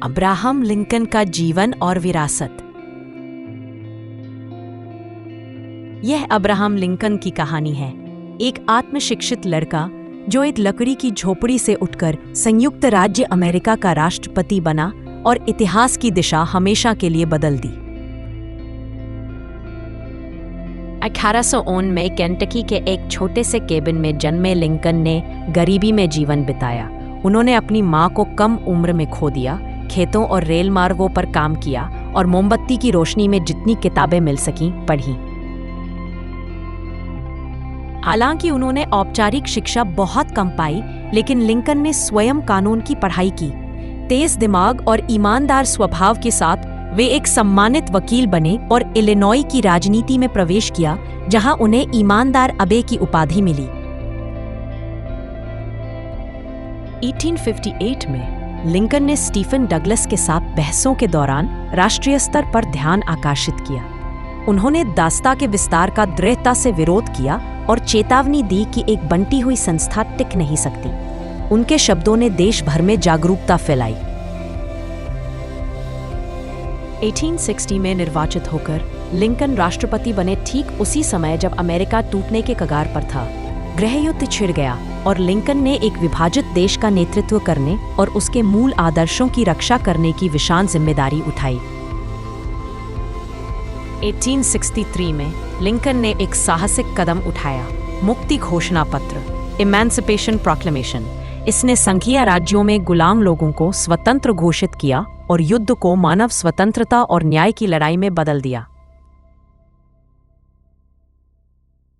Abraham Lincoln का जीवन और विरासत। यह अब्राहम लिंकन की कहानी है, एक आत्मशिक्षित लड़का जो एक लकड़ी की झोपड़ी से उठकर संयुक्त राज्य अमेरिका का राष्ट्रपति बना और इतिहास की दिशा हमेशा के लिए बदल दी। 1809 में केंटकी के एक छोटे से केबिन में जन्मे लिंकन ने गरीबी में जीवन बिताया। उन्होंने अपनी मां को कम उम्र में खो दिया, खेतों और रेल मार्गों पर काम किया और मोमबत्ती की रोशनी में जितनी किताबें मिल सकीं पढ़ी। हालांकि उन्होंने औपचारिक शिक्षा बहुत कम पाई, लेकिन लिंकन ने स्वयं कानून की पढ़ाई की। तेज दिमाग और ईमानदार स्वभाव के साथ वे एक सम्मानित वकील बने और इलिनॉय की राजनीति में प्रवेश किया, जहां उन्हें ईमानदार अबे की उपाधि मिली। 1858 में लिंकन ने स्टीफन डगलस के साथ बहसों के दौरान राष्ट्रीय स्तर पर ध्यान आकर्षित किया। उन्होंने दास्ता के विस्तार का दृढ़ता से विरोध किया और चेतावनी दी कि एक बंटी हुई संस्था टिक नहीं सकती। उनके शब्दों ने देश भर में जागरूकता फैलाई। 1860 में निर्वाचित होकर लिंकन राष्ट्रपति बने ठीक उसी समय जब अमेरिका टूटने के कगार पर था। गृहयुद्ध छिड़ गया और लिंकन ने एक विभाजित देश का नेतृत्व करने और उसके मूल आदर्शों की रक्षा करने की विशाल जिम्मेदारी उठाई। 1863 में लिंकन ने एक साहसिक कदम उठाया, मुक्ति घोषणा पत्र, इमेंसिपेशन प्रोक्लेमेशन। इसने संघीय राज्यों में गुलाम लोगों को स्वतंत्र घोषित किया और युद्ध को मानव स्वतंत्रता और न्याय की लड़ाई में बदल दिया।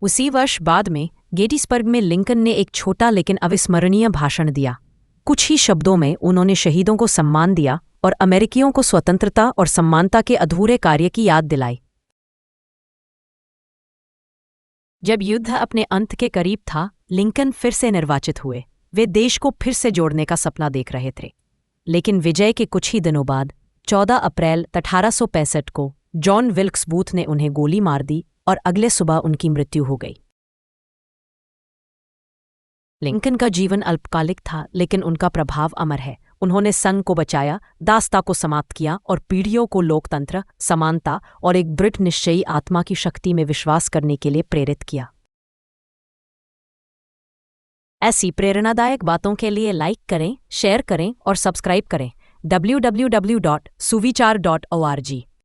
उसी वर्ष बाद में गेटिसबर्ग में लिंकन ने एक छोटा लेकिन अविस्मरणीय भाषण दिया। कुछ ही शब्दों में उन्होंने शहीदों को सम्मान दिया और अमेरिकियों को स्वतंत्रता और समानता के अधूरे कार्य की याद दिलाई। जब युद्ध अपने अंत के करीब था, लिंकन फिर से निर्वाचित हुए। वे देश को फिर से जोड़ने का सपना देख रहे थे, लेकिन विजय के कुछ ही दिनों बाद 14 अप्रैल 1865 को जॉन विल्क्स बूथ ने उन्हें गोली मार दी और अगले सुबह उनकी मृत्यु हो गई। लिंकन का जीवन अल्पकालिक था, लेकिन उनका प्रभाव अमर है। उन्होंने संघ को बचाया, दास्ता को समाप्त किया और पीढ़ियों को लोकतंत्र, समानता और एक दृढ़ निश्चयी आत्मा की शक्ति में विश्वास करने के लिए प्रेरित किया। ऐसी प्रेरणादायक बातों के लिए लाइक करें, शेयर करें और सब्सक्राइब करें। www.suvichar.org